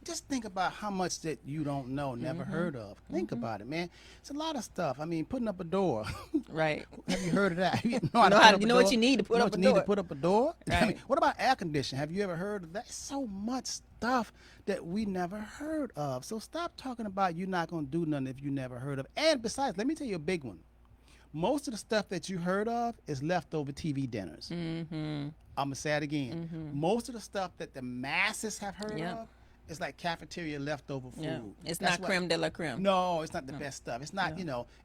Speaker 2: just think about how much that you don't know, never heard of. Think about it, man. It's a lot of stuff. I mean, putting up a door.
Speaker 1: Right.
Speaker 2: Have you heard of that? You
Speaker 1: know what you need to put up a door.
Speaker 2: You need to put up a door?
Speaker 1: Right.
Speaker 2: I mean, what about air conditioning? Have you ever heard of that? So much stuff that we never heard of. So stop talking about you're not going to do nothing if you never heard of. And besides, let me tell you a big one. Most of the stuff that you heard of is leftover TV dinners.
Speaker 1: Mm-hmm.
Speaker 2: I'm going to say it again.
Speaker 1: Mm-hmm.
Speaker 2: Most of the stuff that the masses have heard
Speaker 1: Yep.
Speaker 2: of is like cafeteria leftover food.
Speaker 1: Yeah. It's
Speaker 2: That's
Speaker 1: not
Speaker 2: what-
Speaker 1: creme de la creme.
Speaker 2: No, it's not the best stuff. It's not,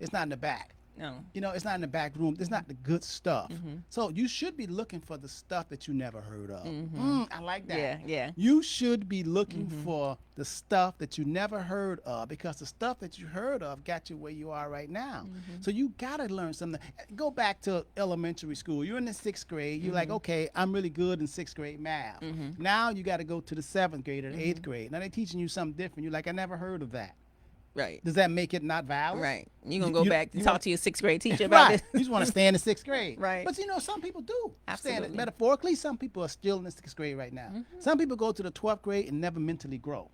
Speaker 2: it's not in the back.
Speaker 1: No.
Speaker 2: It's not in the back room. It's not the good stuff. So you should be looking for the stuff that you never heard of. I like that.
Speaker 1: Yeah.
Speaker 2: You should be looking for the stuff that you never heard of because the stuff that you heard of got you where you are right now. So you got to learn something. Go back to elementary school. You're in the 6th grade. You're like, okay, I'm really good in 6th grade math. Now you got to go to the 7th grade or the 8th grade. Now they're teaching you something different. You're like, I never heard of that.
Speaker 1: Right.
Speaker 2: Does that make it not valid?
Speaker 1: Right. You're going to go back and
Speaker 2: you
Speaker 1: talk
Speaker 2: want-
Speaker 1: to your 6th grade teacher about
Speaker 2: Right.
Speaker 1: this.
Speaker 2: You just want to stay in the 6th grade.
Speaker 1: Right.
Speaker 2: But some people do.
Speaker 1: Absolutely.
Speaker 2: Metaphorically, some people are still in the 6th grade right now. Some people go to the 12th grade and never mentally grow.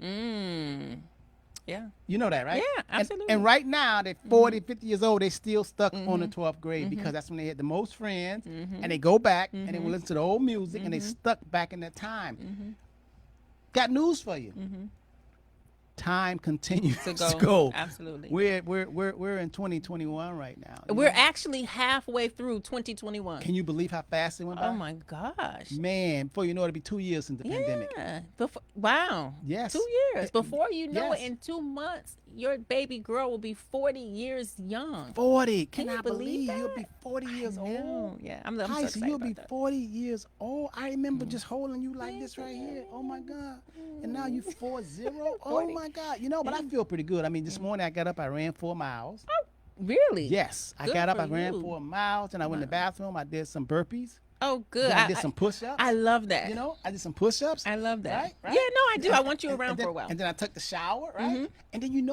Speaker 1: Yeah.
Speaker 2: You know that, right?
Speaker 1: Yeah, absolutely.
Speaker 2: And right now, they're 40, 50 years old. They still stuck on the 12th grade because that's when they had the most friends. And they go back and they will listen to the old music and they stuck back in that time. Got news for you. Time continues to go.
Speaker 1: Absolutely.
Speaker 2: We're in 2021 right now.
Speaker 1: We're actually halfway through 2021.
Speaker 2: Can you believe how fast it went by?
Speaker 1: Oh my gosh.
Speaker 2: Man, before you know it, it'll be 2 years since the pandemic.
Speaker 1: Yeah. Wow.
Speaker 2: Yes.
Speaker 1: 2 years. Before you know it,
Speaker 2: Yes.
Speaker 1: in 2 months, your baby girl will be 40 years young.
Speaker 2: 40.
Speaker 1: Can
Speaker 2: Can
Speaker 1: you
Speaker 2: I
Speaker 1: believe
Speaker 2: believe you'll
Speaker 1: that?
Speaker 2: be 40 years old?
Speaker 1: No. Yeah. I'm so
Speaker 2: Tyson,
Speaker 1: excited
Speaker 2: you'll be
Speaker 1: about that.
Speaker 2: 40 years old. I remember just holding you like this right here. Oh my God. And now you 40. Oh my God. But I feel pretty good. I mean, this morning I got up, I ran 4 miles.
Speaker 1: Really?
Speaker 2: Yes. I
Speaker 1: Good
Speaker 2: got up,
Speaker 1: for
Speaker 2: I ran
Speaker 1: you.
Speaker 2: 4 miles, and I went in the bathroom. I did some burpees.
Speaker 1: Oh, good.
Speaker 2: Then I did some push-ups.
Speaker 1: I love that.
Speaker 2: I did some push-ups.
Speaker 1: I love that.
Speaker 2: Right?
Speaker 1: Yeah, no, I do. I want you
Speaker 2: And-
Speaker 1: around
Speaker 2: and then,
Speaker 1: for a while.
Speaker 2: And then I took the shower, right? And then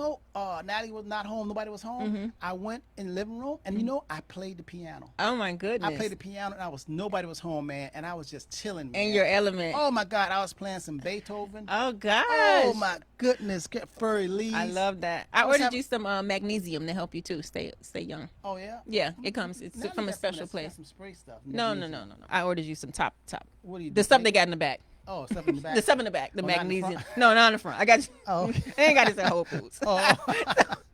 Speaker 2: Natalie was not home. Nobody was home. I went in the living room, and I played the piano.
Speaker 1: Oh my goodness.
Speaker 2: I played the piano, and nobody was home, man. And I was just chilling, man.
Speaker 1: In your element.
Speaker 2: Oh my God, I was playing some Beethoven.
Speaker 1: Oh gosh.
Speaker 2: Oh my goodness, get furry leaves.
Speaker 1: I love that. I
Speaker 2: was
Speaker 1: ordered
Speaker 2: having-
Speaker 1: you some magnesium to help you too. Stay young.
Speaker 2: Oh yeah.
Speaker 1: Yeah, it comes. It's
Speaker 2: Now
Speaker 1: from
Speaker 2: you
Speaker 1: a
Speaker 2: got some
Speaker 1: special
Speaker 2: of that-
Speaker 1: place.
Speaker 2: Some spray stuff.
Speaker 1: No.
Speaker 2: Magnesium.
Speaker 1: I ordered you some top.
Speaker 2: What do you
Speaker 1: The
Speaker 2: do?
Speaker 1: stuff they got in the back.
Speaker 2: Oh, stuff in the back.
Speaker 1: The stuff in the back, the
Speaker 2: Oh, not in the
Speaker 1: magnesium.
Speaker 2: front?
Speaker 1: No, not in the front. I got you.
Speaker 2: Oh.
Speaker 1: I ain't got this at Whole Foods.
Speaker 2: Oh.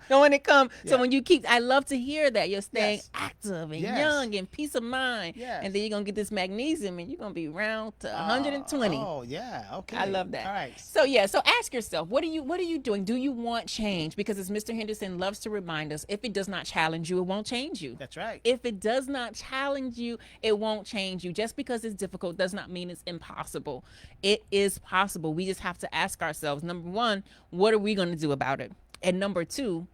Speaker 1: So when it comes,
Speaker 2: Yeah.
Speaker 1: so when you keep, I love to hear that you're staying
Speaker 2: Yes.
Speaker 1: active and
Speaker 2: Yes.
Speaker 1: young and peace of mind.
Speaker 2: Yes.
Speaker 1: And then you're going to get this magnesium and you're going to be round to 120.
Speaker 2: Oh, yeah. Okay.
Speaker 1: I love that.
Speaker 2: All right.
Speaker 1: So so ask yourself, what are you doing? Do you want change? Because as Mr. Henderson loves to remind us, if it does not challenge you, it won't change you.
Speaker 2: That's right.
Speaker 1: If it does not challenge you, it won't change you. Just because it's difficult does not mean it's impossible. It is possible. We just have to ask ourselves, number one, what are we going to do about it? And number two,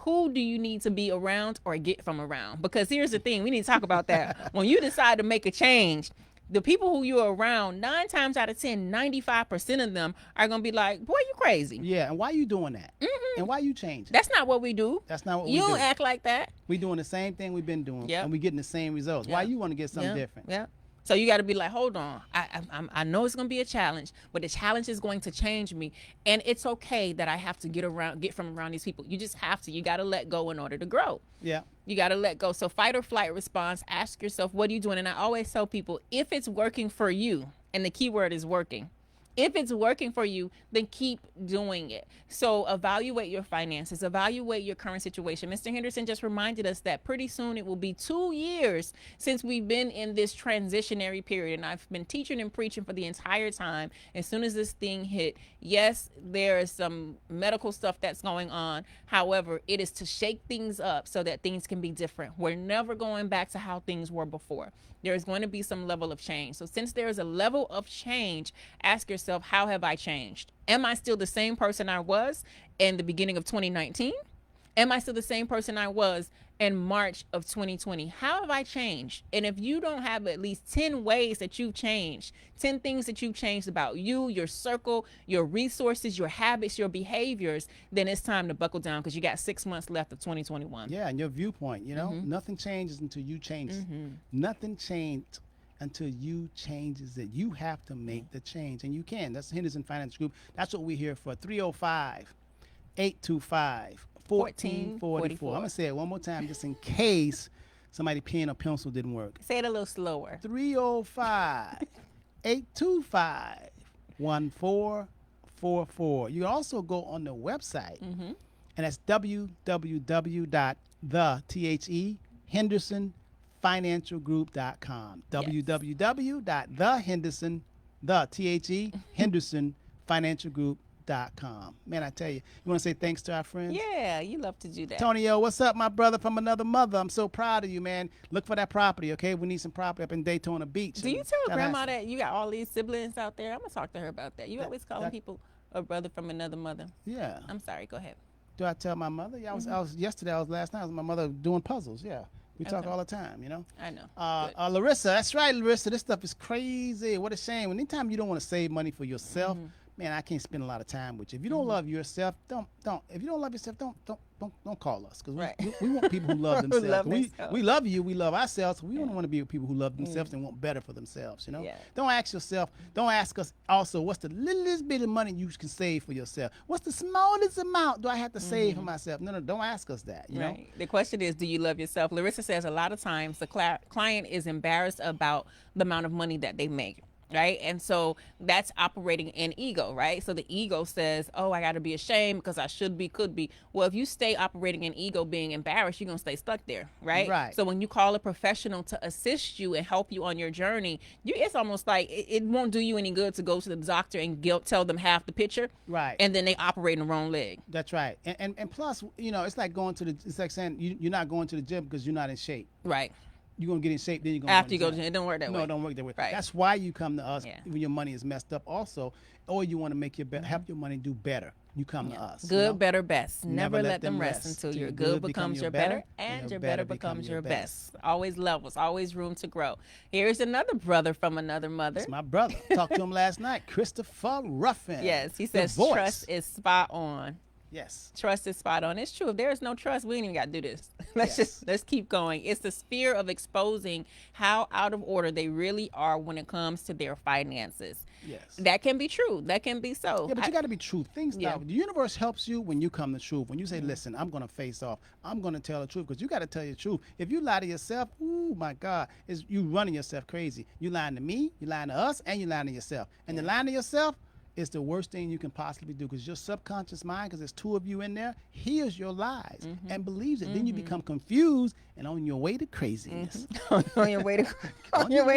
Speaker 1: who do you need to be around or get from around? Because here's the thing, we need to talk about that. When you decide to make a change, the people who you're around, 9 times out of 10, 95% of them are going to be like, boy, you crazy.
Speaker 2: Yeah, and why you doing that? And why you changing?
Speaker 1: That's not what we do.
Speaker 2: That's not what we
Speaker 1: You
Speaker 2: do.
Speaker 1: don't act like that.
Speaker 2: We doing the same thing we've been doing,
Speaker 1: Yep.
Speaker 2: and we getting the same results. Why
Speaker 1: Yep.
Speaker 2: you want to get something
Speaker 1: Yeah,
Speaker 2: different?
Speaker 1: Yeah. So you got to be like, hold on. I know it's going to be a challenge, but the challenge is going to change me. And it's okay that I have to get from around these people. You just have to. You got to let go in order to grow.
Speaker 2: Yeah.
Speaker 1: You got to let go. So fight or flight response, ask yourself, what are you doing? And I always tell people, if it's working for you, and the key word is working, if it's working for you, then keep doing it. So evaluate your finances, evaluate your current situation. Mr. Henderson just reminded us that pretty soon it will be 2 years since we've been in this transitionary period. And I've been teaching and preaching for the entire time. As soon as this thing hit, yes, there is some medical stuff that's going on. However, it is to shake things up so that things can be different. We're never going back to how things were before. There is going to be some level of change. So since there is a level of change, ask yourself, how have I changed? Am I still the same person I was in the beginning of 2019? Am I still the same person I was in March of 2020? How have I changed? And if you don't have at least 10 ways that you've changed, 10 things that you've changed about you, your circle, your resources, your habits, your behaviors, then it's time to buckle down because you got 6 months left of 2021.
Speaker 2: Yeah, and your viewpoint, nothing changes until you change. Nothing changed until you changes it. You have to make the change, and you can. That's Henderson Financial Group. That's what we're here for. 305-825-1444. I'm going to say it one more time just in case somebody pen or pencil didn't work.
Speaker 1: Say it a little slower.
Speaker 2: 305-825-1444. You can also go on the website, and that's www.thehendersonfinancialgroup.com. www.thehendersonfinancialgroup.com. Man, I tell you, you want to say thanks to our friends?
Speaker 1: Yeah, you love to do that.
Speaker 2: Tonio, what's up, my brother from another mother? I'm so proud of you, man. Look for that property, okay? We need some property up in Daytona Beach.
Speaker 1: Do you tell grandma that you got all these siblings out there? I'm going to talk to her about that. You always calling people a brother from another mother.
Speaker 2: Yeah.
Speaker 1: I'm sorry. Go ahead.
Speaker 2: Do I tell my mother? Yeah, I was last night, I was with my mother doing puzzles. Yeah. We talk all the time,
Speaker 1: I know.
Speaker 2: Larissa, that's right, Larissa. This stuff is crazy. What a shame. Anytime you don't want to save money for yourself, man, I can't spend a lot of time with you. If you don't love yourself, don't. If you don't love yourself, don't call us, because we want people who love themselves.
Speaker 1: love
Speaker 2: we
Speaker 1: themselves.
Speaker 2: love you, we love ourselves. We don't want to be with people who love themselves and want better for themselves.
Speaker 1: Yeah.
Speaker 2: Don't ask yourself. Don't ask us also, what's the littlest bit of money you can save for yourself? What's the smallest amount do I have to save for myself? No, don't ask us that. You know.
Speaker 1: The question is, do you love yourself? Larissa says a lot of times the client is embarrassed about the amount of money that they make. Right. And so that's operating in ego. Right. So the ego says, oh, I got to be ashamed because I should be, could be. Well, if you stay operating in ego, being embarrassed, you're going to stay stuck there. Right. So when you call a professional to assist you and help you on your journey, it's almost like it won't do you any good to go to the doctor and tell them half the picture.
Speaker 2: Right.
Speaker 1: And then they operate in the wrong leg.
Speaker 2: That's right. And plus, it's like it's like saying you're not going to the gym because you're not in shape.
Speaker 1: Right.
Speaker 2: You're going to get in shape, then you're going to
Speaker 1: after you go to the gym. It don't work that way.
Speaker 2: No, it don't work that way.
Speaker 1: Right.
Speaker 2: That's why you come to us when your money is messed up also, or you want to make help your money do better. You come to us.
Speaker 1: Good, better, best. Never let them rest until your good becomes your better and your better becomes your best. Always levels, always room to grow. Here's another brother from another mother.
Speaker 2: It's my brother. Talked to him last night, Christopher Ruffin.
Speaker 1: Yes, he says trust is spot on.
Speaker 2: Yes.
Speaker 1: Trust is spot on. It's true. If there is no trust, we ain't even got to do this.
Speaker 2: Yes.
Speaker 1: Let's keep going. It's the sphere of exposing how out of order they really are when it comes to their finances.
Speaker 2: Yes.
Speaker 1: That can be true. That can be so.
Speaker 2: Yeah, but you got to be true. Things
Speaker 1: Yeah.
Speaker 2: now, the universe helps you when you come to truth. When you say, "Listen, I'm going to face off. I'm going to tell the truth," because you got to tell your truth. If you lie to yourself, ooh my God, is you running yourself crazy. You lying to me, you lying to us, and you lying to yourself. And the lying to yourself is the worst thing you can possibly do, because your subconscious mind, because there's two of you in there, hears your lies and believes it. Then you become confused and on your way to craziness.
Speaker 1: on your way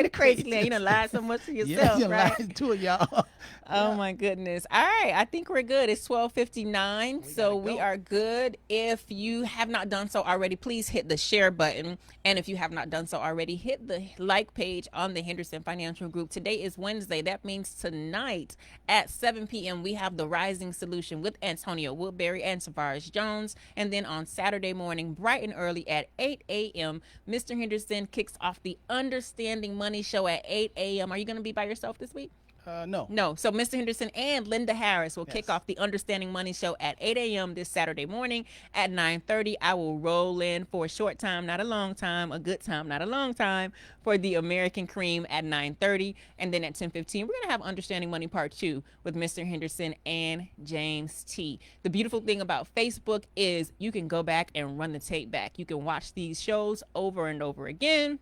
Speaker 1: to crazy land. You done lied so much to yourself,
Speaker 2: you
Speaker 1: right?
Speaker 2: lied to it, y'all.
Speaker 1: Oh my goodness. All right. I think we're good. It's 12:59. So we
Speaker 2: go.
Speaker 1: are good. If you have not done so already, please hit the share button. And if you have not done so already, hit the like page on the Henderson Financial Group. Today is Wednesday. That means tonight at 7 p.m. we have the Rising Solution with Antonio Woodbury and Tavares Jones. And then on Saturday morning, bright and early at 8 a.m., Mr. Henderson kicks off the Understanding Money Show at 8 a.m. Are you going to be by yourself this week?
Speaker 2: No.
Speaker 1: No. So Mr. Henderson and Linda Harris will kick
Speaker 2: Yes.
Speaker 1: off the Understanding Money Show at 8 a.m. this Saturday morning. At 9:30, I will roll in for a short time, not a long time, a good time, not a long time, for the American Cream at 9:30. And then at 10:15, we're going to have Understanding Money Part 2 with Mr. Henderson and James T. The beautiful thing about Facebook is you can go back and run the tape back. You can watch these shows over and over again.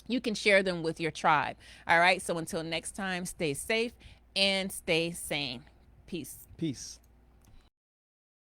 Speaker 1: You can share them with your tribe. All right. So until next time, stay safe and stay sane. Peace.
Speaker 2: Peace.